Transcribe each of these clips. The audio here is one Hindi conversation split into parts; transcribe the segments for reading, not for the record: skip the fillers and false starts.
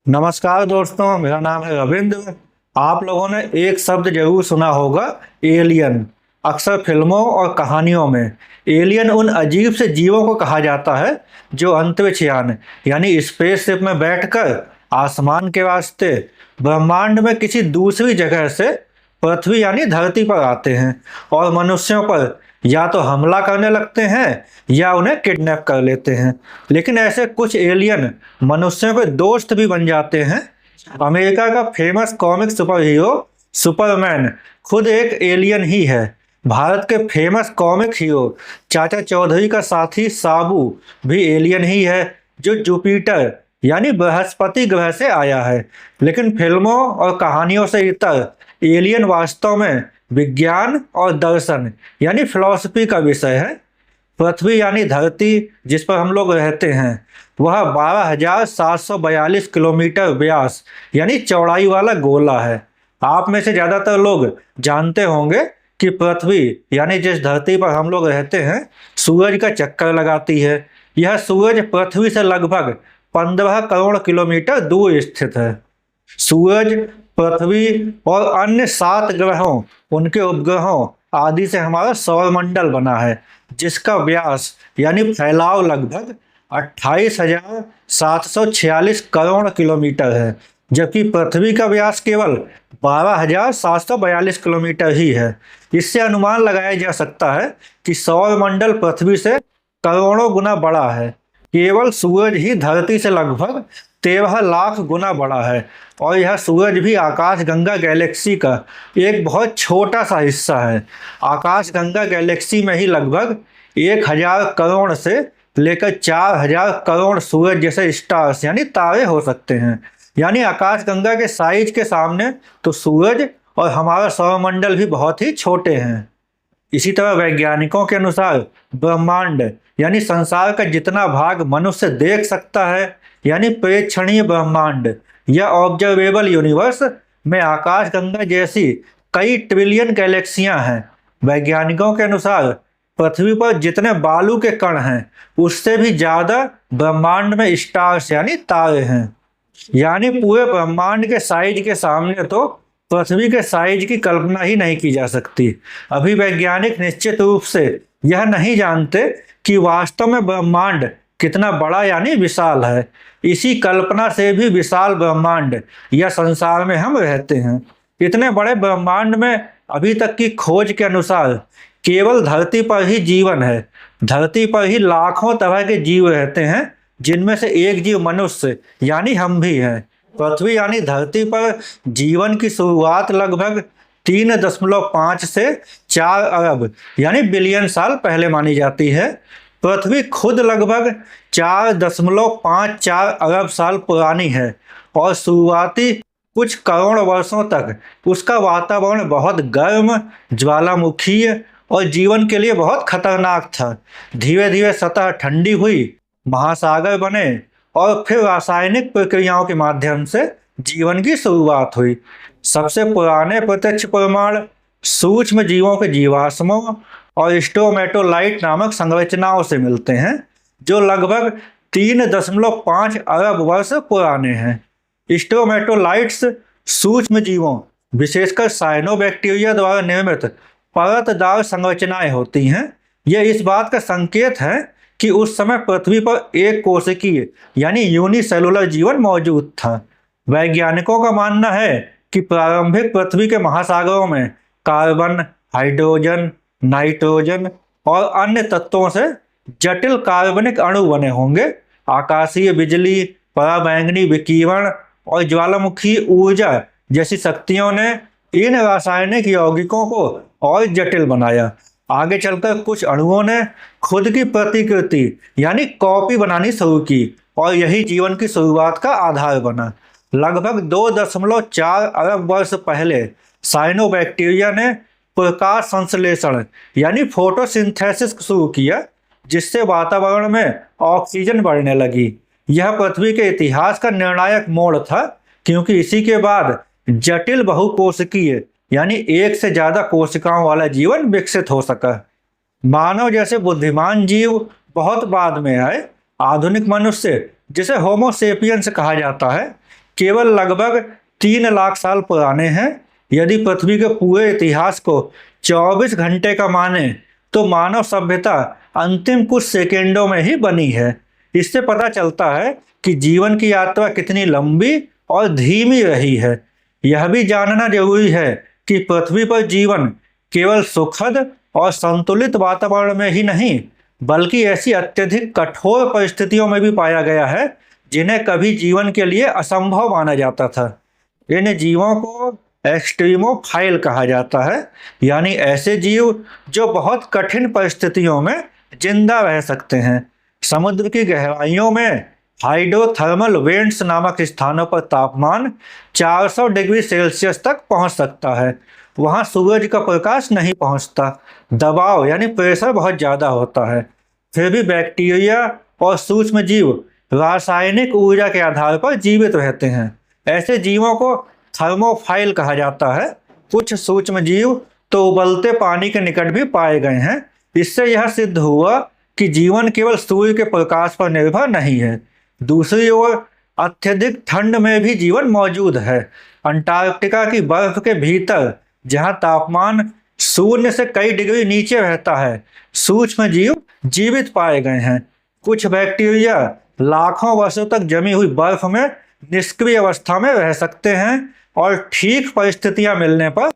नमस्कार दोस्तों, मेरा नाम है रविंद्र। आप लोगों ने एक शब्द जरूर सुना होगा, एलियन। अक्सर फिल्मों और कहानियों में एलियन उन अजीब से जीवों को कहा जाता है जो अंतरिक्षयान यानी स्पेसशिप में बैठकर आसमान के वास्ते ब्रह्मांड में किसी दूसरी जगह से पृथ्वी यानी धरती पर आते हैं और मनुष्यों पर या तो हमला करने लगते हैं या उन्हें किडनैप कर लेते हैं। लेकिन ऐसे कुछ एलियन मनुष्यों के दोस्त भी बन जाते हैं। अमेरिका का famous comic super hero Superman खुद एक एलियन ही है। भारत के फेमस कॉमिक हीरो चाचा चौधरी का साथी साबू भी एलियन ही है, जो जुपिटर यानी बृहस्पति ग्रह से आया है। लेकिन फिल्मों और कहानियों से इतर एलियन वास्तव में विज्ञान और दर्शन यानी फिलॉसफी का विषय है। पृथ्वी यानी धरती जिस पर हम लोग रहते हैं वह 12,742 किलोमीटर व्यास यानी चौड़ाई वाला गोला है। आप में से ज़्यादातर लोग जानते होंगे कि पृथ्वी यानी जिस धरती पर हम लोग रहते हैं सूरज का चक्कर लगाती है। यह सूरज पृथ्वी से लगभग 15 करोड़ किलोमीटर दूर स्थित है। सूरज, पृथ्वी और अन्य 7 ग्रहों, उनके उपग्रहों आदि से हमारा सौरमंडल बना है, जिसका व्यास यानी फैलाव लगभग 28,746 करोड़ किलोमीटर है, जबकि पृथ्वी का व्यास केवल 12,742 किलोमीटर ही है। इससे अनुमान लगाया जा सकता है कि सौरमंडल पृथ्वी से करोड़ों गुना बड़ा है। केवल सूरज ही धरती से लगभग 13 लाख गुना बड़ा है और यह सूरज भी आकाशगंगा गैलेक्सी का एक बहुत छोटा सा हिस्सा है। आकाशगंगा गैलेक्सी में ही लगभग 1,000 करोड़ से लेकर 4,000 करोड़ सूरज जैसे स्टार्स यानी तारे हो सकते हैं। यानी आकाशगंगा के साइज के सामने तो सूरज और हमारा सौरमंडल भी बहुत ही छोटे हैं। इसी तरह वैज्ञानिकों के अनुसार ब्रह्मांड यानी संसार का जितना भाग मनुष्य देख सकता है यानी प्रेक्षणीय ब्रह्मांड या ऑब्जर्वेबल यूनिवर्स में आकाशगंगा जैसी कई ट्रिलियन गैलेक्सियां हैं। वैज्ञानिकों के अनुसार पृथ्वी पर जितने बालू के कण हैं उससे भी ज़्यादा ब्रह्मांड में स्टार्स यानी तारे हैं। यानी पूरे ब्रह्मांड के साइज के सामने तो पृथ्वी के साइज की कल्पना ही नहीं की जा सकती। अभी वैज्ञानिक निश्चित रूप से यह नहीं जानते कि वास्तव में ब्रह्मांड कितना बड़ा यानी विशाल है। इसी कल्पना से भी विशाल ब्रह्मांड या संसार में हम रहते हैं। इतने बड़े ब्रह्मांड में अभी तक की खोज के अनुसार केवल धरती पर ही जीवन है। धरती पर ही लाखों तरह के जीव रहते हैं, जिनमें से एक जीव मनुष्य यानी हम भी हैं। पृथ्वी यानी धरती पर जीवन की शुरुआत लगभग 3.5 से 4 अरब यानी बिलियन साल पहले मानी जाती है। पृथ्वी खुद लगभग 4.54 अरब साल पुरानी है और शुरुआती कुछ करोड़ वर्षों तक उसका वातावरण बहुत गर्म, ज्वालामुखीय और जीवन के लिए बहुत खतरनाक था। धीरे धीरे सतह ठंडी हुई, महासागर बने और फिर रासायनिक प्रक्रियाओं के माध्यम से जीवन की शुरुआत हुई। सबसे पुराने प्रत्यक्ष प्रमाण सूक्ष्म जीवों के जीवाश्मों और स्ट्रोमेटोलाइट नामक संरचनाओं से मिलते हैं, जो लगभग 3.5 अरब वर्ष पुराने हैं। स्ट्रोमेटोलाइट्स सूक्ष्म जीवों, विशेषकर साइनोबैक्टीरिया द्वारा निर्मित परतदार संरचनाएं होती हैं। यह इस बात का संकेत है कि उस समय पृथ्वी पर एक कोशिकीय यानी यूनिसेलुलर जीवन मौजूद था। वैज्ञानिकों का मानना है कि प्रारंभिक पृथ्वी के महासागरों में कार्बन, हाइड्रोजन, नाइट्रोजन और अन्य तत्वों से जटिल कार्बनिक अणु बने होंगे। आकाशीय बिजली, पराबैंगनी विकिरण और ज्वालामुखी ऊर्जा जैसी शक्तियों ने इन रासायनिक यौगिकों को और जटिल बनाया। आगे चलकर कुछ अणुओं ने खुद की प्रतिकृति यानी कॉपी बनानी शुरू की और यही जीवन की शुरुआत का आधार बना। लगभग 2.4 अरब वर्ष पहले साइनोबैक्टीरिया ने प्रकाश संश्लेषण यानी फोटोसिंथेसिस शुरू किया, जिससे वातावरण में ऑक्सीजन बढ़ने लगी। यह पृथ्वी के इतिहास का निर्णायक मोड़ था, क्योंकि इसी के बाद जटिल बहुकोशिकीय यानी एक से ज्यादा कोशिकाओं वाला जीवन विकसित हो सका। मानव जैसे बुद्धिमान जीव बहुत बाद में आए। आधुनिक मनुष्य, जिसे होमो सेपियंस कहा जाता है, केवल लगभग 3 लाख साल पुराने हैं। यदि पृथ्वी के पूरे इतिहास को 24 घंटे का माने तो मानव सभ्यता अंतिम कुछ सेकेंडों में ही बनी है। इससे पता चलता है कि जीवन की यात्रा कितनी लंबी और धीमी रही है। यह भी जानना जरूरी है कि पृथ्वी पर जीवन केवल सुखद और संतुलित वातावरण में ही नहीं, बल्कि ऐसी अत्यधिक कठोर परिस्थितियों में भी पाया गया है जिन्हें कभी जीवन के लिए असंभव माना जाता था। इन जीवों को एक्सट्रीमोफाइल कहा जाता है, यानी ऐसे जीव जो बहुत कठिन परिस्थितियों में जिंदा रह सकते हैं। समुद्र की गहराइयों में हाइड्रोथर्मल वेंट्स नामक स्थानों पर तापमान 400 डिग्री सेल्सियस तक पहुंच सकता है। वहां सूरज का प्रकाश नहीं पहुंचता, दबाव यानी प्रेशर बहुत ज़्यादा होता है। फिर भी बैक्टीरिया और सूक्ष्म जीव रासायनिक ऊर्जा के आधार पर जीवित रहते हैं। ऐसे जीवों को थर्मोफाइल कहा जाता है। कुछ सूक्ष्म जीव तो उबलते पानी के निकट भी पाए गए हैं। इससे यह सिद्ध हुआ कि जीवन केवल सूर्य के प्रकाश पर निर्भर नहीं है। दूसरी ओर अत्यधिक ठंड में भी जीवन मौजूद है। अंटार्कटिका की बर्फ के भीतर, जहां तापमान शून्य से कई डिग्री नीचे रहता है, सूक्ष्म जीव जीवित पाए गए हैं। कुछ बैक्टीरिया लाखों वर्षों तक जमी हुई बर्फ में निष्क्रिय अवस्था में रह सकते हैं और ठीक परिस्थितियां मिलने पर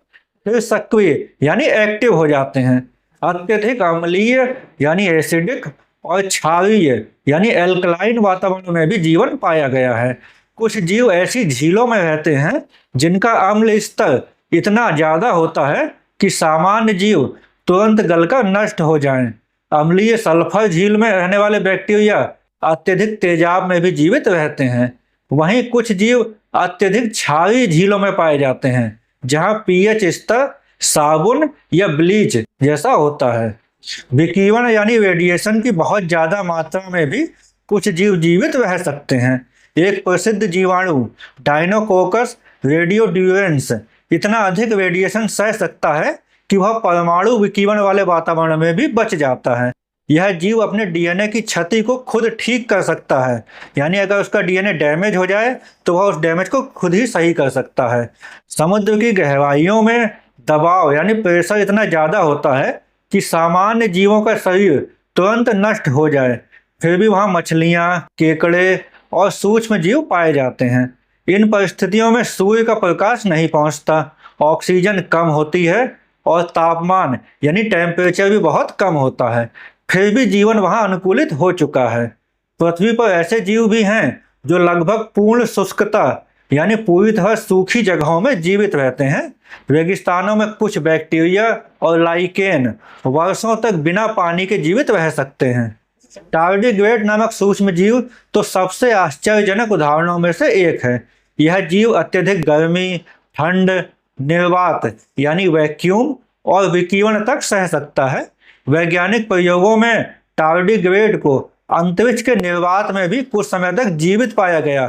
फिर सक्रिय यानी एक्टिव हो जाते हैं। अत्यधिक अम्लीय यानी एसिडिक और क्षारीय यानी एल्कलाइन वातावरण में भी जीवन पाया गया है। कुछ जीव ऐसी झीलों में रहते हैं जिनका अम्ल स्तर इतना ज्यादा होता है कि सामान्य जीव तुरंत गलकर नष्ट हो जाएं। अम्लीय सल्फर झील में रहने वाले बैक्टीरिया अत्यधिक तेजाब में भी जीवित रहते हैं। वहीं कुछ जीव अत्यधिक क्षारीय झीलों में पाए जाते हैं, जहां पीएच स्तर साबुन या ब्लीच जैसा होता है। विकिरण यानी रेडिएशन की बहुत ज्यादा मात्रा में भी कुछ जीव जीवित रह सकते हैं। एक प्रसिद्ध जीवाणु डायनोकोकस रेडियोड्यूरेंस इतना अधिक रेडिएशन सह सकता है कि वह परमाणु विकिरण वाले वातावरण में भी बच जाता है। यह जीव अपने डीएनए की क्षति को खुद ठीक कर सकता है, यानी अगर उसका डीएनए डैमेज हो जाए तो वह उस डैमेज को खुद ही सही कर सकता है। समुद्र की गहराइयों में दबाव यानी प्रेशर इतना ज़्यादा होता है कि सामान्य जीवों का शरीर तुरंत नष्ट हो जाए, फिर भी वहाँ मछलियाँ, केकड़े और सूक्ष्म जीव पाए जाते हैं। इन परिस्थितियों में सूर्य का प्रकाश नहीं पहुँचता, ऑक्सीजन कम होती है और तापमान यानी टेम्परेचर भी बहुत कम होता है, फिर भी जीवन वहाँ अनुकूलित हो चुका है। पृथ्वी पर ऐसे जीव भी हैं जो लगभग पूर्ण शुष्कता यानी पूरी तरह सूखी जगहों में जीवित रहते हैं। रेगिस्तानों में कुछ बैक्टीरिया और लाइकेन वर्षों तक बिना पानी के जीवित रह सकते हैं। टार्डिग्रेड नामक सूक्ष्म जीव तो सबसे आश्चर्यजनक उदाहरणों में से एक है। यह जीव अत्यधिक गर्मी, ठंड, निर्वात यानी वैक्यूम और विकिरण तक सह सकता है। वैज्ञानिक प्रयोगों में टार्डिग्रेड को अंतरिक्ष के निर्वात में भी कुछ समय तक जीवित पाया गया।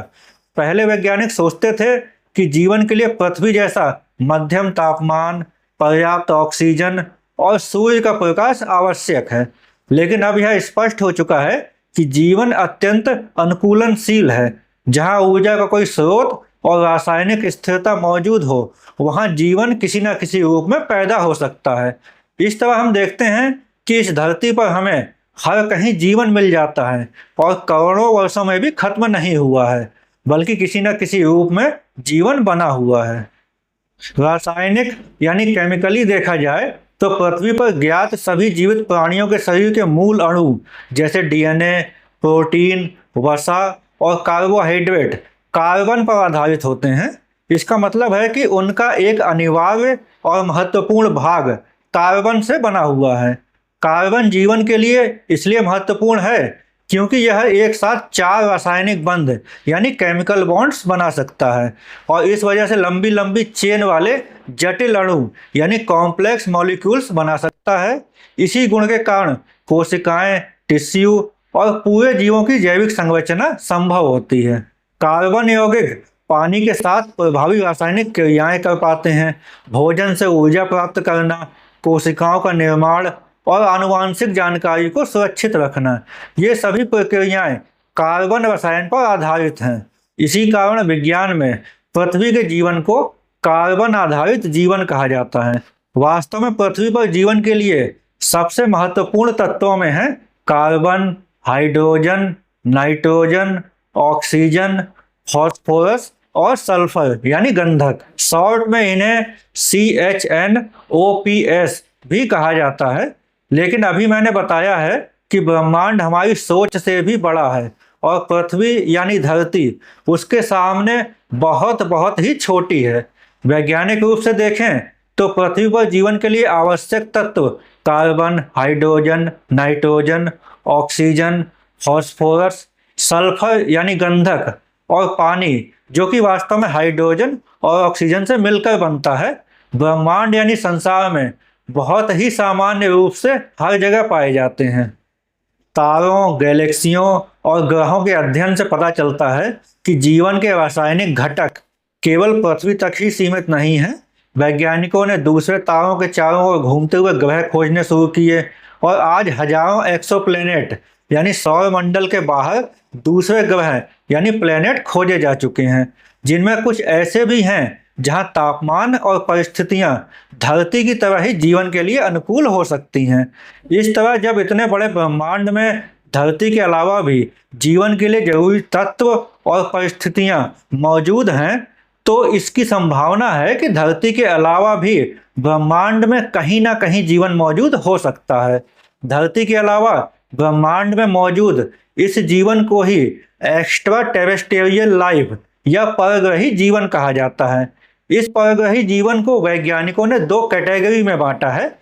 पहले वैज्ञानिक सोचते थे कि जीवन के लिए पृथ्वी जैसा मध्यम तापमान, पर्याप्त ऑक्सीजन और सूर्य का प्रकाश आवश्यक है, लेकिन अब यह स्पष्ट हो चुका है कि जीवन अत्यंत अनुकूलनशील है। जहां ऊर्जा का कोई स्रोत और रासायनिक स्थिरता मौजूद हो, वहां जीवन किसी न किसी रूप में पैदा हो सकता है। इस तरह हम देखते हैं कि इस धरती पर हमें हर कहीं जीवन मिल जाता है और करोड़ों वर्षों में भी खत्म नहीं हुआ है, बल्कि किसी न किसी रूप में जीवन बना हुआ है। रासायनिक यानी केमिकली देखा जाए तो पृथ्वी पर ज्ञात सभी जीवित प्राणियों के शरीर के मूल अणु जैसे डीएनए, प्रोटीन, वसा और कार्बोहाइड्रेट कार्बन पर आधारित होते हैं। इसका मतलब है कि उनका एक अनिवार्य और महत्वपूर्ण भाग कार्बन से बना हुआ है। कार्बन जीवन के लिए इसलिए महत्वपूर्ण है क्योंकि यह एक साथ 4 रासायनिक बंध यानी केमिकल बॉन्ड्स बना सकता है और इस वजह से लंबी लंबी चेन वाले जटिल अणु यानी कॉम्प्लेक्स मॉलिक्यूल्स बना सकता है। इसी गुण के कारण कोशिकाएं, टिश्यू और पूरे जीवों की जैविक संरचना संभव होती है। कार्बन यौगिक पानी के साथ प्रभावी रासायनिक क्रियाएं कर पाते हैं। भोजन से ऊर्जा प्राप्त करना, कोशिकाओं का निर्माण और आनुवांशिक जानकारी को सुरक्षित रखना, ये सभी प्रक्रियाएं कार्बन रसायन पर आधारित हैं। इसी कारण विज्ञान में पृथ्वी के जीवन को कार्बन आधारित जीवन कहा जाता है। वास्तव में पृथ्वी पर जीवन के लिए सबसे महत्वपूर्ण तत्वों में है carbon, hydrogen, nitrogen, oxygen, phosphorus और सल्फर यानी गंधक। शॉर्ट में इन्हें CHNOPS भी कहा जाता है। लेकिन अभी मैंने बताया है कि ब्रह्मांड हमारी सोच से भी बड़ा है और पृथ्वी यानी धरती उसके सामने बहुत बहुत ही छोटी है। वैज्ञानिक रूप से देखें तो पृथ्वी पर जीवन के लिए आवश्यक तत्व carbon, hydrogen, nitrogen, oxygen, phosphorus, sulphur यानी गंधक और पानी जो कि वास्तव में हाइड्रोजन और ऑक्सीजन से मिलकर बनता है, ब्रह्मांड यानी संसार में बहुत ही सामान्य रूप से हर जगह पाए जाते हैं। तारों, गैलेक्सियों और ग्रहों के अध्ययन से पता चलता है कि जीवन के रासायनिक घटक केवल पृथ्वी तक ही सीमित नहीं है। वैज्ञानिकों ने दूसरे तारों के चारों ओर घूमते हुए ग्रह खोजने शुरू किए और आज हजारों एक्सोप्लैनेट यानी सौर मंडल के बाहर दूसरे ग्रह यानी प्लेनेट खोजे जा चुके हैं, जिनमें कुछ ऐसे भी हैं जहां तापमान और परिस्थितियां धरती की तरह ही जीवन के लिए अनुकूल हो सकती हैं। इस तरह जब इतने बड़े ब्रह्मांड में धरती के अलावा भी जीवन के लिए जरूरी तत्व और परिस्थितियां मौजूद हैं, तो इसकी संभावना है कि धरती के अलावा भी ब्रह्मांड में कहीं ना कहीं जीवन मौजूद हो सकता है। धरती के अलावा ब्रह्मांड में मौजूद इस जीवन को ही एक्स्ट्रा टेरेस्ट्रियल लाइफ या परग्रही जीवन कहा जाता है। इस परग्रही जीवन को वैज्ञानिकों ने दो कैटेगरी में बांटा है,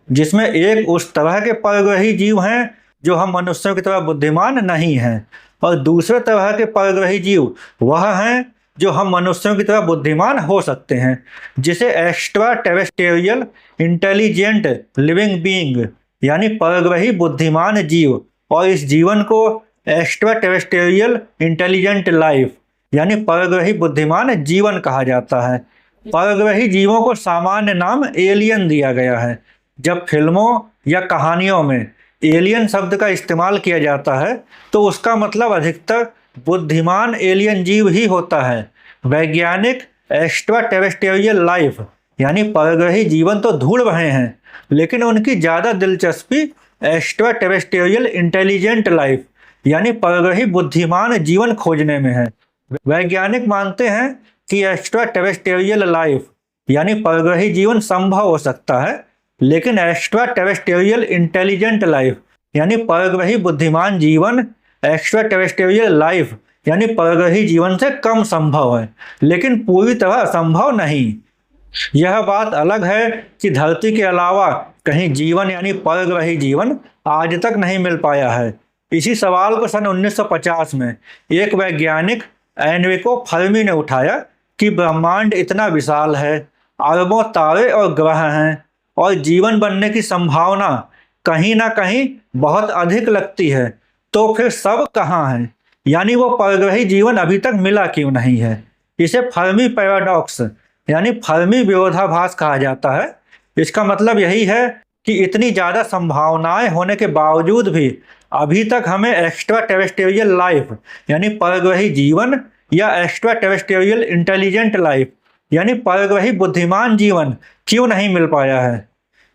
जिसमें एक उस तरह के परग्रही जीव हैं जो हम मनुष्यों की तरह बुद्धिमान नहीं हैं, और दूसरे तरह के परग्रही जीव वह हैं जो हम मनुष्यों की तरह बुद्धिमान हो सकते हैं, जिसे extra terrestrial intelligent living being यानी परग्रही बुद्धिमान जीव और इस जीवन को एक्स्ट्रा टेरेस्ट्रियल इंटेलिजेंट लाइफ यानी परग्रही बुद्धिमान जीवन कहा जाता है। परग्रही जीवों को सामान्य नाम एलियन दिया गया है। जब फिल्मों या कहानियों में एलियन शब्द का इस्तेमाल किया जाता है तो उसका मतलब अधिकतर बुद्धिमान एलियन जीव ही होता है। वैज्ञानिक एक्स्ट्रा टेरेस्ट्रियल लाइफ यानी परग्रही जीवन तो ढूंढ रहे हैं, लेकिन उनकी ज़्यादा दिलचस्पी एक्स्ट्रा टेरेस्ट्रियल इंटेलिजेंट लाइफ यानी परग्रही बुद्धिमान जीवन खोजने में है। वैज्ञानिक मानते हैं कि एक्स्ट्रा टेरेस्ट्रियल लाइफ यानी परग्रही जीवन संभव हो सकता है, लेकिन एक्स्ट्रा टेरेस्ट्रियल इंटेलिजेंट लाइफ यानी परग्रही बुद्धिमान जीवन एक्स्ट्रा टेरेस्ट्रियल लाइफ यानी परग्रही जीवन से कम संभव है, लेकिन पूरी तरह असंभव नहीं। यह बात अलग है कि धरती के अलावा कहीं जीवन यानी परग्रही जीवन आज तक नहीं मिल पाया है। इसी सवाल को सन 1950 में एक वैज्ञानिक एनरिको फर्मी ने उठाया कि ब्रह्मांड इतना विशाल है, अरबों तारे और ग्रह हैं और जीवन बनने की संभावना कहीं ना कहीं बहुत अधिक लगती है, तो फिर सब कहाँ है, यानी वो परग्रही जीवन अभी तक मिला क्यों नहीं है। इसे फर्मी पैराडॉक्स यानी फर्मी विरोधाभास कहा जाता है। इसका मतलब यही है कि इतनी ज़्यादा संभावनाएं होने के बावजूद भी अभी तक हमें एक्स्ट्रा टेरेस्ट्रियल लाइफ यानी परग्रही जीवन या एक्स्ट्रा टेरेस्ट्रियल इंटेलिजेंट लाइफ यानी परग्रही बुद्धिमान जीवन क्यों नहीं मिल पाया है।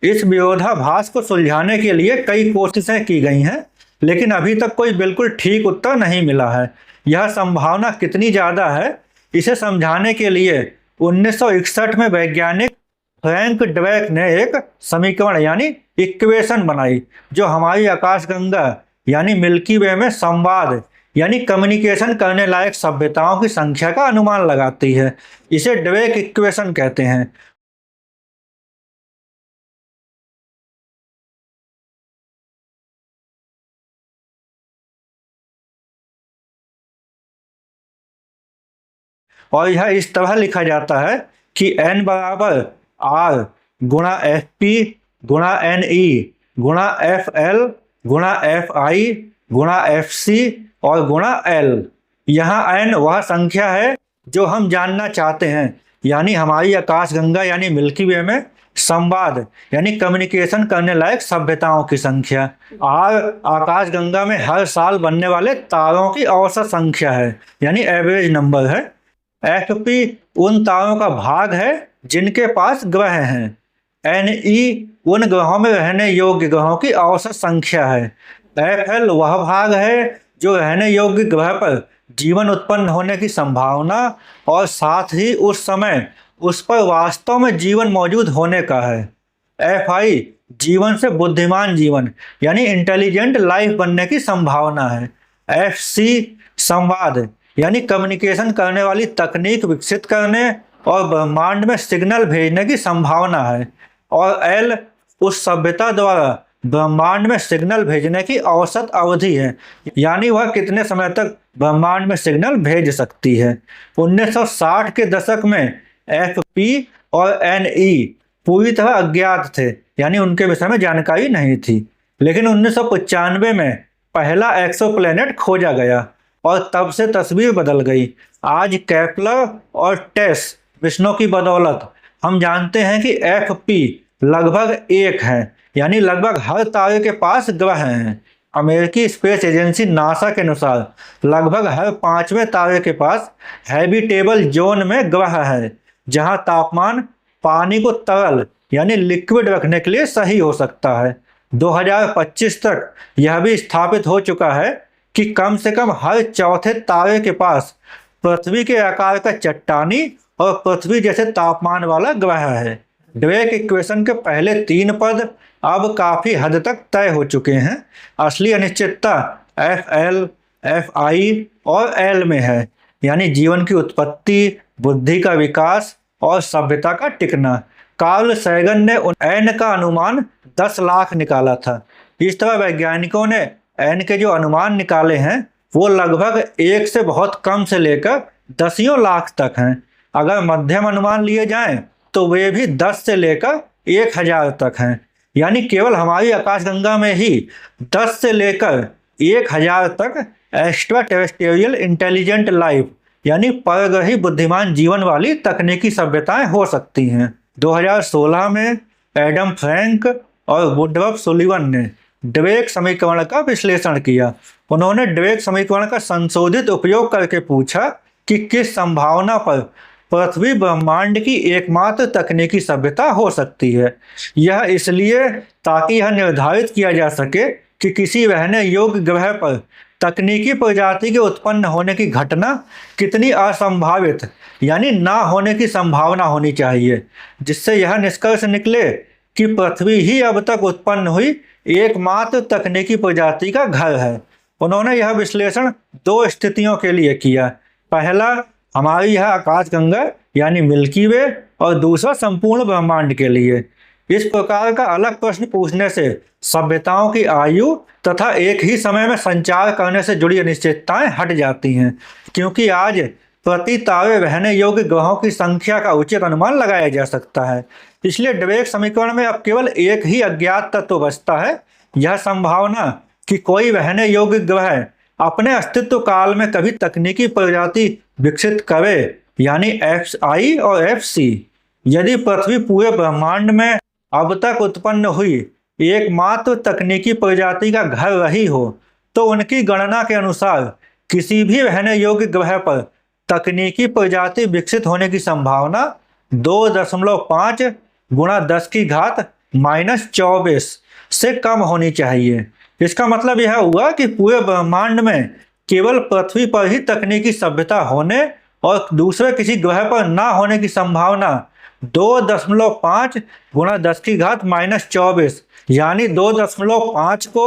इस विरोधाभास को सुलझाने के लिए कई कोशिशें की गई हैं, लेकिन अभी तक कोई बिल्कुल ठीक उत्तर नहीं मिला है। यह संभावना कितनी ज़्यादा है, इसे समझाने के लिए 1961 में वैज्ञानिक फ्रैंक ड्वेक ने एक समीकरण यानी इक्वेशन बनाई जो हमारी आकाशगंगा यानी मिल्की वे में संवाद यानी कम्युनिकेशन करने लायक सभ्यताओं की संख्या का अनुमान लगाती है। इसे ड्वेक इक्वेशन कहते हैं। और यह इस तरह लिखा जाता है कि n बराबर r गुणा एफ पी गुणा एन ई गुणा एफ एल गुणा एफ आई गुणा एफ सी और गुणा एल। यहाँ n वह संख्या है जो हम जानना चाहते हैं, यानी हमारी आकाशगंगा यानी मिल्की वे में संवाद यानी कम्युनिकेशन करने लायक सभ्यताओं की संख्या। आर आकाशगंगा में हर साल बनने वाले तारों की औसत संख्या है यानी एवरेज नंबर है। एफ पी उन तारों का भाग है जिनके पास ग्रह हैं। एन ई उन ग्रहों में रहने योग्य ग्रहों की औसत संख्या है। एफ एल वह भाग है जो रहने योग्य ग्रह पर जीवन उत्पन्न होने की संभावना और साथ ही उस समय उस पर वास्तव में जीवन मौजूद होने का है। एफ आई जीवन से बुद्धिमान जीवन यानी इंटेलिजेंट लाइफ बनने की संभावना है। एफ सी संवाद यानी कम्युनिकेशन करने वाली तकनीक विकसित करने और ब्रह्मांड में सिग्नल भेजने की संभावना है। और एल उस सभ्यता द्वारा ब्रह्मांड में सिग्नल भेजने की औसत अवधि है यानी वह कितने समय तक ब्रह्मांड में सिग्नल भेज सकती है। 1960 के दशक में एफ पी और एन ई पूरी तरह अज्ञात थे यानी उनके विषय में जानकारी नहीं थी। लेकिन 1995 में पहला एक्सोप्लैनेट खोजा गया और तब से तस्वीर बदल गई। आज केपलर और टेस मिशनों की बदौलत हम जानते हैं कि एफ पी लगभग 1 है यानी लगभग हर तारे के पास ग्रह हैं। अमेरिकी स्पेस एजेंसी नासा के अनुसार लगभग हर 5वें तारे के पास हैबिटेबल जोन में ग्रह है जहां तापमान पानी को तरल यानी लिक्विड रखने के लिए सही हो सकता है। 2025 तक यह भी स्थापित हो चुका है कि कम से कम हर चौथे तारे के पास पृथ्वी के आकार का चट्टानी और पृथ्वी जैसे तापमान वाला ग्रह है। ड्वेक इक्वेशन के पहले 3 पद अब काफी हद तक तय हो चुके हैं। असली अनिश्चितता एफ एल, एफ आई और एल में है यानी जीवन की उत्पत्ति, बुद्धि का विकास और सभ्यता का टिकना। कार्ल सैगन ने एन का अनुमान 10 लाख निकाला था। इस तरह वैज्ञानिकों ने एन के जो अनुमान निकाले हैं वो लगभग 1 से बहुत कम से लेकर दसियों लाख तक हैं। अगर मध्यम अनुमान लिए जाएं तो वे भी 10 से लेकर 1000 तक हैं यानी केवल हमारी आकाशगंगा में ही 10 से लेकर 1000 तक एक्स्ट्रा टेरेस्ट्रियल इंटेलिजेंट लाइफ यानी परग्रही बुद्धिमान जीवन वाली तकनीकी सभ्यताएं हो सकती हैं। 2016 में एडम फ्रैंक और वुडवर्थ सुलिवन ने ड्वेक समीकरण का विश्लेषण किया। उन्होंने ड्वेक समीकरण का संशोधित उपयोग करके पूछा कि किस संभावना पर पृथ्वी ब्रह्मांड की एकमात्र तकनीकी सभ्यता हो सकती है। यह इसलिए ताकि यह निर्धारित किया जा सके कि किसी रहने योग्य ग्रह पर तकनीकी प्रजाति के उत्पन्न होने की घटना कितनी असंभावित यानी ना होने की संभावना होनी चाहिए, जिससे यह निष्कर्ष निकले कि पृथ्वी ही अब तक उत्पन्न हुई एकमात्र तकनीकी प्रजाति का घर है। उन्होंने यह विश्लेषण 2 स्थितियों के लिए किया। पहला हमारी यह आकाशगंगा यानी मिल्की वे और दूसरा संपूर्ण ब्रह्मांड के लिए। इस प्रकार का अलग प्रश्न पूछने से सभ्यताओं की आयु तथा एक ही समय में संचार करने से जुड़ी अनिश्चितताएं हट जाती हैं, क्योंकि आज प्रति तारे रहने योग्य ग्रहों की संख्या का उचित अनुमान लगाया जा सकता है। इसलिए ड्वेक समीकरण में अब केवल एक ही अज्ञात तत्व बचता है, यह संभावना कि कोई रहने योग्य ग्रह अपने अस्तित्व काल में कभी तकनीकी प्रजाति विकसित करे यानी एफ आई और एफ सी। यदि पृथ्वी पूरे ब्रह्मांड में अब तक उत्पन्न हुई एकमात्र तकनीकी प्रजाति का घर रही हो तो उनकी गणना के अनुसार किसी भी रहने योग्य ग्रह पर तकनीकी प्रजाति विकसित होने की संभावना 2.5 गुणा 10 की घात -24 से कम होनी चाहिए। इसका मतलब यह हुआ कि पूरे ब्रह्मांड में केवल पृथ्वी पर ही तकनीकी सभ्यता होने और दूसरे किसी ग्रह पर ना होने की संभावना 2.5 गुणा 10 की घात -24 यानी 2.5 को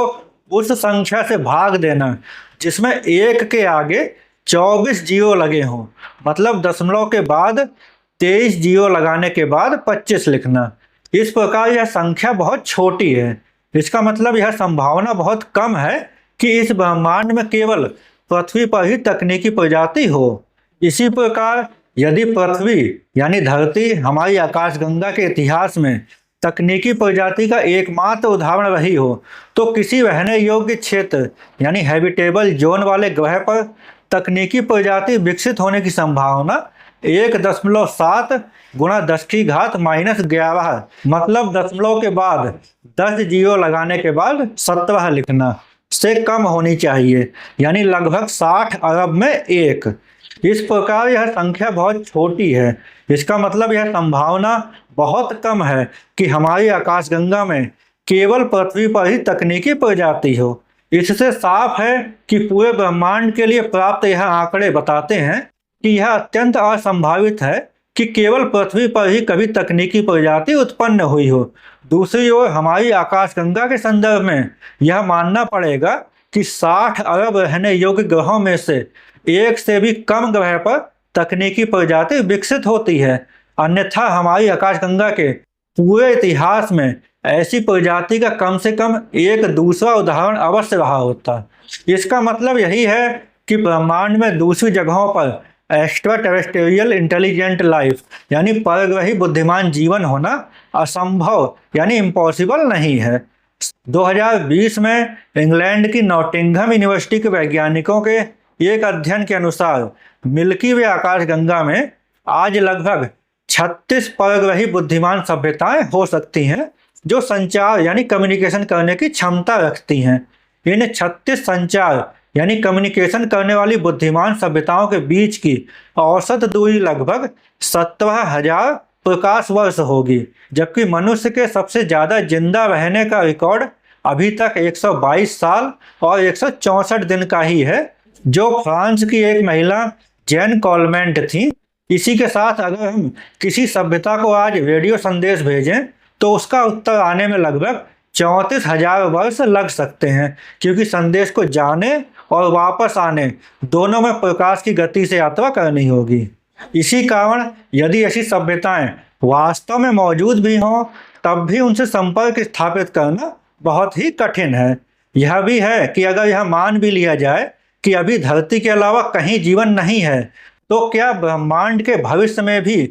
उस संख्या से भाग देना जिसमें 1 के आगे 24 जीरो लगे हों, मतलब दशमलव के बाद 23 जीरो लगाने के बाद 25 लिखना। इस प्रकार यह संख्या बहुत छोटी है। इसका मतलब यह संभावना बहुत कम है कि इस ब्रह्मांड में केवल पृथ्वी पर ही तकनीकी प्रजाति हो। इसी प्रकार यदि पृथ्वी यानी धरती हमारी आकाशगंगा के इतिहास में तकनीकी प्रजाति का एकमात्र उदाहरण रही हो तो किसी रहने योग्य क्षेत्र यानी हैबिटेबल जोन वाले ग्रह पर तकनीकी प्रजाति विकसित होने की संभावना 1.7 गुणा 10 की घात -11, मतलब दशमलव के बाद 10 जीरो लगाने के बाद 17 लिखना से कम होनी चाहिए, यानी लगभग 60 अरब में 1। इस प्रकार यह संख्या बहुत छोटी है। इसका मतलब यह संभावना बहुत कम है कि हमारी आकाशगंगा में केवल पृथ्वी पर ही तकनीकी प्रजाति हो। इससे साफ है कि पूरे ब्रह्मांड के लिए प्राप्त यह आंकड़े बताते हैं कि यह अत्यंत असंभावित है कि केवल पृथ्वी पर ही कभी तकनीकी प्रजाति उत्पन्न हुई हो। दूसरी ओर हमारी आकाशगंगा के संदर्भ में यह मानना पड़ेगा कि 60 अरब रहने योग्य ग्रहों में से एक से भी कम ग्रह पर तकनीकी प्रजाति विकसित होती है, अन्यथा हमारी आकाशगंगा के पूरे इतिहास में ऐसी प्रजाति का कम से कम एक दूसरा उदाहरण अवश्य रहा होता। इसका मतलब यही है कि ब्रह्मांड में दूसरी जगहों पर एक्स्ट्रा टेरेस्ट्रियल इंटेलिजेंट लाइफ यानी परग्रही बुद्धिमान जीवन होना असंभव यानी इम्पॉसिबल नहीं है। 2020 में इंग्लैंड की नॉटिंघम यूनिवर्सिटी के वैज्ञानिकों के एक अध्ययन के अनुसार मिल्की वे आकाशगंगा में आज लगभग 36 परग्रही बुद्धिमान सभ्यताएं हो सकती हैं जो संचार यानी कम्युनिकेशन करने की क्षमता रखती हैं। इन 36 संचार यानी कम्युनिकेशन करने वाली बुद्धिमान सभ्यताओं के बीच की औसत दूरी लगभग 17,000 प्रकाश वर्ष होगी, जबकि मनुष्य के सबसे ज्यादा जिंदा रहने का रिकॉर्ड अभी तक 122 साल और 164 दिन का ही है, जो फ्रांस की एक महिला जेन कॉलमेंट थी। इसी के साथ अगर हम किसी सभ्यता को आज रेडियो संदेश भेजें तो उसका उत्तर आने में लगभग 34,000 वर्ष लग सकते हैं, क्योंकि संदेश को जाने और वापस आने दोनों में प्रकाश की गति से यात्रा करनी होगी। इसी कारण यदि ऐसी सभ्यताएं वास्तव में मौजूद भी हों तब भी उनसे संपर्क स्थापित करना बहुत ही कठिन है। यह भी है कि अगर यह मान भी लिया जाए कि अभी धरती के अलावा कहीं जीवन नहीं है, तो क्या ब्रह्मांड के भविष्य में भी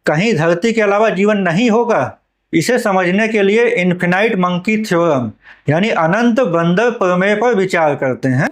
कहीं धरती के अलावा जीवन नहीं होगा? इसे समझने के लिए इन्फिनाइट मंकी थ्योरम यानी अनंत बंदर प्रमेय पर विचार करते हैं।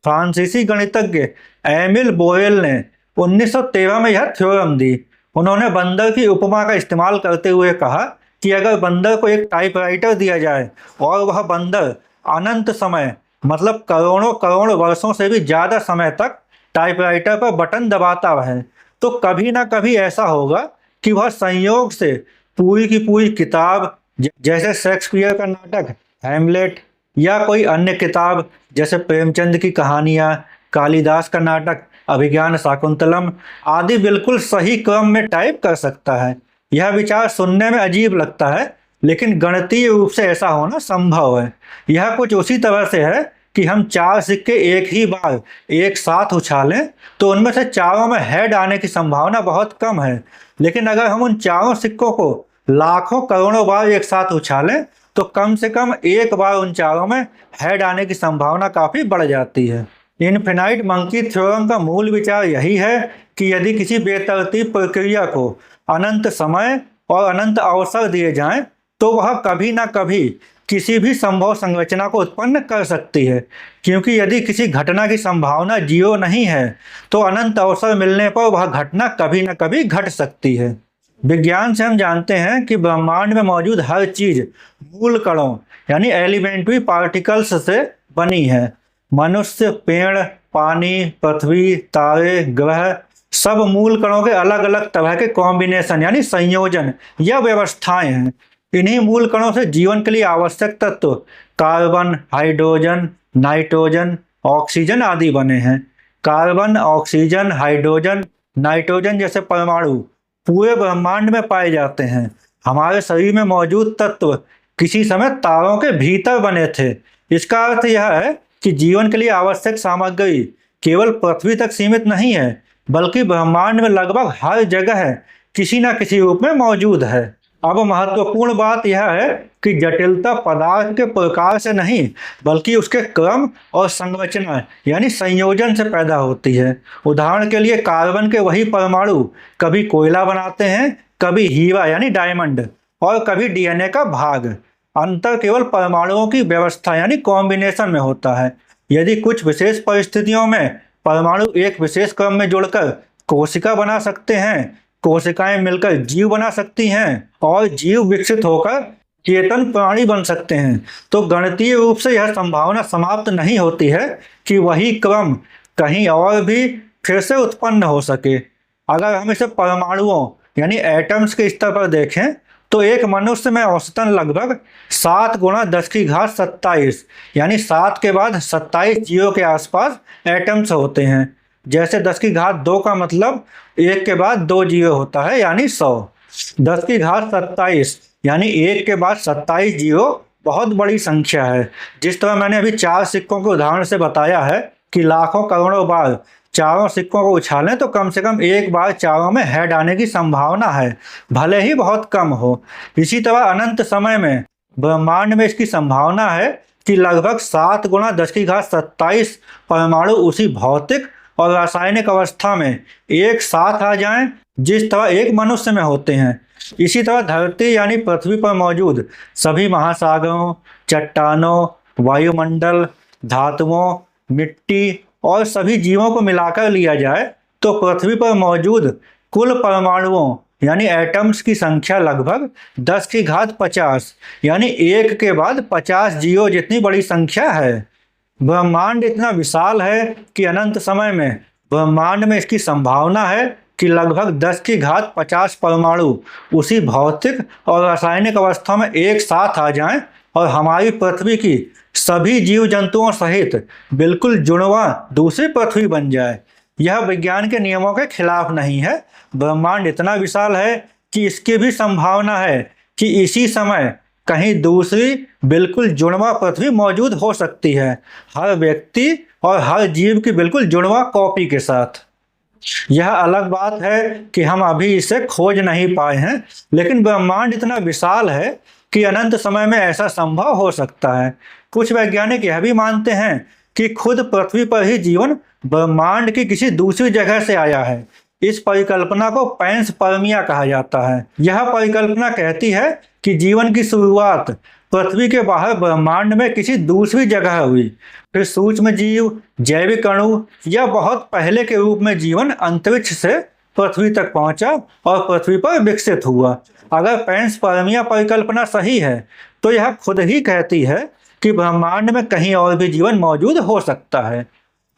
फ्रांसीसी गणितज्ञ एमिल बोरेल ने 1913 में यह थ्योरम दी। उन्होंने बंदर की उपमा का इस्तेमाल करते हुए कहा कि अगर बंदर को एक टाइपराइटर दिया जाए और वह बंदर अनंत समय मतलब करोड़ों करोड़ वर्षों से भी ज़्यादा समय तक टाइपराइटर पर बटन दबाता रहे, तो कभी ना कभी ऐसा होगा कि वह संयोग से पूरी की पूरी किताब जैसे शेक्सपियर का नाटक हैमलेट या कोई अन्य किताब जैसे प्रेमचंद की कहानियाँ, कालिदास का नाटक अभिज्ञान शाकुंतलम आदि बिल्कुल सही क्रम में टाइप कर सकता है। यह विचार सुनने में अजीब लगता है, लेकिन गणितीय रूप से ऐसा होना संभव है। यह कुछ उसी तरह से है कि हम 4 सिक्के एक ही बार एक साथ उछालें तो उनमें से चारों में हेड आने की संभावना बहुत कम है, लेकिन अगर हम उन चारों सिक्कों को लाखों करोड़ों बार एक साथ उछालें तो कम से कम एक बार उन चारों में हेड आने की संभावना काफ़ी बढ़ जाती है। इनफिनाइट मंकी थ्योरम का मूल विचार यही है कि यदि किसी बेतरतीब प्रक्रिया को अनंत समय और अनंत अवसर दिए जाएं तो वह कभी ना कभी किसी भी संभव संरचना को उत्पन्न कर सकती है, क्योंकि यदि किसी घटना की संभावना 0 नहीं है तो अनंत अवसर मिलने पर वह घटना कभी ना कभी घट सकती है। विज्ञान से हम जानते हैं कि ब्रह्मांड में मौजूद हर चीज मूल कणों यानी एलिमेंट्री पार्टिकल्स से बनी है। मनुष्य, पेड़, पानी, पृथ्वी, तारे, ग्रह सब मूल कणों के अलग अलग तरह के कॉम्बिनेशन यानी संयोजन या व्यवस्थाएं हैं। इन्हीं मूल कणों से जीवन के लिए आवश्यक तत्व कार्बन, हाइड्रोजन, नाइट्रोजन, ऑक्सीजन आदि बने हैं। कार्बन, ऑक्सीजन, हाइड्रोजन, नाइट्रोजन जैसे परमाणु पूरे ब्रह्मांड में पाए जाते हैं। हमारे शरीर में मौजूद तत्व किसी समय तारों के भीतर बने थे। इसका अर्थ यह है कि जीवन के लिए आवश्यक सामग्री केवल पृथ्वी तक सीमित नहीं है, बल्कि ब्रह्मांड में लगभग हर जगह किसी न किसी रूप में मौजूद है। अब महत्वपूर्ण बात यह है कि जटिलता पदार्थ के प्रकार से नहीं बल्कि उसके क्रम और संरचना यानी संयोजन से पैदा होती है। उदाहरण के लिए कार्बन के वही परमाणु कभी कोयला बनाते हैं, कभी हीरा यानी डायमंड और कभी डीएनए का भाग। अंतर केवल परमाणुओं की व्यवस्था यानी कॉम्बिनेशन में होता है। यदि कुछ विशेष परिस्थितियों में परमाणु एक विशेष क्रम में जुड़कर कोशिका बना सकते हैं, कोशिकाएं मिलकर जीव बना सकती हैं और जीव विकसित होकर चेतन प्राणी बन सकते हैं। तो गणितीय रूप से यह संभावना समाप्त नहीं होती है कि वही क्रम कहीं और भी फिर से उत्पन्न हो सके। अगर हम इसे परमाणुओं यानी एटम्स के स्तर पर देखें तो एक मनुष्य में औसतन लगभग 7 गुणा 10 की घात 27 यानी 7 के बाद 27 जीरो के आसपास एटम्स होते हैं। जैसे 10 की घात 2 का मतलब 1 के बाद 2 जीरो होता है यानी 100। 10 की घात 27 यानी 1 के बाद 27 जीरो बहुत बड़ी संख्या है। जिस तरह मैंने अभी 4 सिक्कों के उदाहरण से बताया है कि लाखों करोड़ों बार चारों सिक्कों को उछालें तो कम से कम एक बार चारों में हेड आने की संभावना है, भले ही बहुत कम हो। इसी तरह अनंत समय में ब्रह्मांड में इसकी संभावना है कि लगभग 7 गुणा 10 की घात 27 परमाणु उसी भौतिक और रासायनिक अवस्था में एक साथ आ जाएं जिस तरह एक मनुष्य में होते हैं। इसी तरह धरती यानी पृथ्वी पर मौजूद सभी महासागरों, चट्टानों, वायुमंडल, धातुओं, मिट्टी और सभी जीवों को मिलाकर लिया जाए तो पृथ्वी पर मौजूद कुल परमाणुओं यानी एटम्स की संख्या लगभग 10 की घात 50 यानी 1 के बाद 50 जीरो जितनी बड़ी संख्या है। ब्रह्मांड इतना विशाल है कि अनंत समय में ब्रह्मांड में इसकी संभावना है कि लगभग 10 की घात 50 परमाणु उसी भौतिक और रासायनिक अवस्था में एक साथ आ जाएं और हमारी पृथ्वी की सभी जीव जंतुओं सहित बिल्कुल जुड़वा दूसरी पृथ्वी बन जाए। यह विज्ञान के नियमों के खिलाफ नहीं है। ब्रह्मांड इतना विशाल है कि इसकी भी संभावना है कि इसी समय कहीं दूसरी बिल्कुल जुड़वा पृथ्वी मौजूद हो सकती है, हर व्यक्ति और हर जीव की बिल्कुल जुड़वा कॉपी के साथ। यह अलग बात है कि हम अभी इसे खोज नहीं पाए हैं, लेकिन ब्रह्मांड इतना विशाल है कि अनंत समय में ऐसा संभव हो सकता है। कुछ वैज्ञानिक यह भी मानते हैं कि खुद पृथ्वी पर ही जीवन ब्रह्मांड की किसी दूसरी जगह से आया है। इस परिकल्पना को पैंसपर्मिया कहा जाता है। यह परिकल्पना कहती है कि जीवन की शुरुआत पृथ्वी के बाहर ब्रह्मांड में किसी दूसरी जगह हुई, फिर सूक्ष्म जीव, जैविक अणु या बहुत पहले के रूप में जीवन अंतरिक्ष से पृथ्वी तक पहुंचा और पृथ्वी पर विकसित हुआ। अगर पैंसपर्मिया परिकल्पना सही है तो यह खुद ही कहती है कि ब्रह्मांड में कहीं और भी जीवन मौजूद हो सकता है।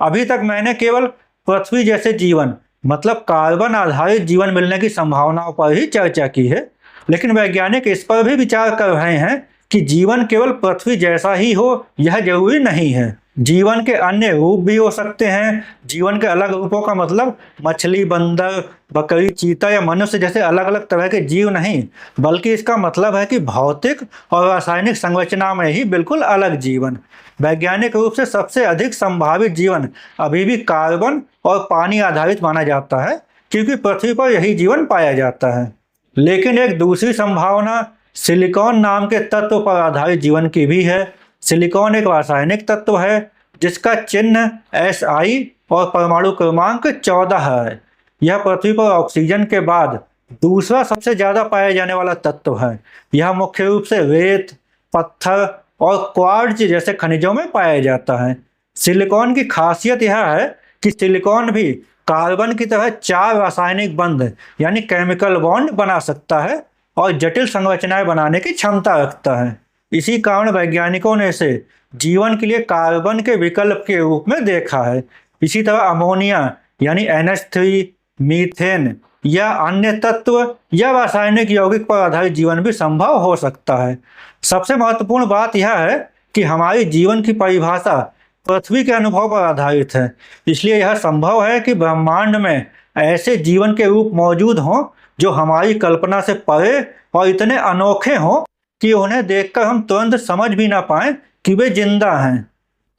अभी तक मैंने केवल पृथ्वी जैसे जीवन मतलब कार्बन आधारित जीवन मिलने की संभावनाओं पर ही चर्चा की है, लेकिन वैज्ञानिक इस पर भी विचार कर रहे हैं कि जीवन केवल पृथ्वी जैसा ही हो यह जरूरी नहीं है। जीवन के अन्य रूप भी हो सकते हैं। जीवन के अलग रूपों का मतलब मछली, बंदर, बकरी, चीता या मनुष्य जैसे अलग अलग तरह के जीव नहीं, बल्कि इसका मतलब है कि भौतिक और रासायनिक संरचना में ही बिल्कुल अलग जीवन। वैज्ञानिक रूप से सबसे अधिक संभावित जीवन अभी भी कार्बन और पानी आधारित माना जाता है, क्योंकि पृथ्वी पर यही जीवन पाया जाता है। लेकिन एक दूसरी संभावना सिलिकॉन नाम के तत्व पर आधारित जीवन की भी है। सिलिकॉन एक रासायनिक तत्व है जिसका चिन्ह Si और परमाणु क्रमांक 14 है। यह पृथ्वी पर ऑक्सीजन के बाद दूसरा सबसे ज्यादा पाया जाने वाला तत्व है। यह मुख्य रूप से रेत, पत्थर और क्वार्ट्ज जैसे खनिजों में पाया जाता है। सिलिकॉन की खासियत यह है कि सिलिकॉन भी कार्बन की तरह 4 रासायनिक बंध यानी केमिकल बॉन्ड बना सकता है और जटिल संरचनाएं बनाने की क्षमता रखता है। इसी कारण वैज्ञानिकों ने इसे जीवन के लिए कार्बन के विकल्प के रूप में देखा है। इसी तरह अमोनिया यानी NH3, मीथेन या अन्य तत्व या रासायनिक यौगिक पर आधारित जीवन भी संभव हो सकता है। सबसे महत्वपूर्ण बात यह है कि हमारी जीवन की परिभाषा पृथ्वी के अनुभव पर आधारित है। इसलिए यह संभव है कि ब्रह्मांड में ऐसे जीवन के रूप मौजूद हों जो हमारी कल्पना से परे और इतने अनोखे हों कि उन्हें देखकर हम तुरंत समझ भी ना पाएं कि वे जिंदा हैं।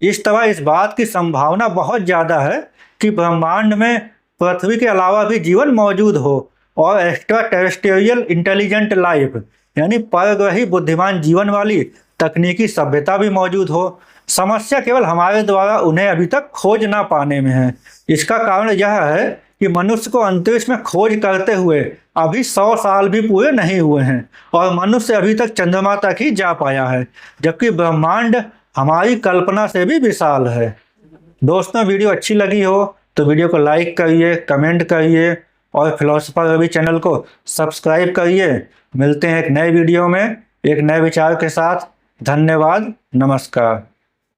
इस तरह इस बात की संभावना बहुत ज़्यादा है कि ब्रह्मांड में पृथ्वी के अलावा भी जीवन मौजूद हो और एक्स्ट्रा टेरेस्ट्रियल इंटेलिजेंट लाइफ यानी परग्रही बुद्धिमान जीवन वाली तकनीकी सभ्यता भी मौजूद हो। समस्या केवल हमारे द्वारा उन्हें अभी तक खोज ना पाने में है। इसका कारण यह है कि मनुष्य को अंतरिक्ष में खोज करते हुए अभी 100 साल भी पूरे नहीं हुए हैं और मनुष्य अभी तक चंद्रमा तक ही जा पाया है, जबकि ब्रह्मांड हमारी कल्पना से भी विशाल है। दोस्तों, वीडियो अच्छी लगी हो तो वीडियो को लाइक करिए, कमेंट करिए और फिलोसफर रवि चैनल को सब्सक्राइब करिए। मिलते हैं एक नए वीडियो में एक नए विचार के साथ। धन्यवाद, नमस्कार।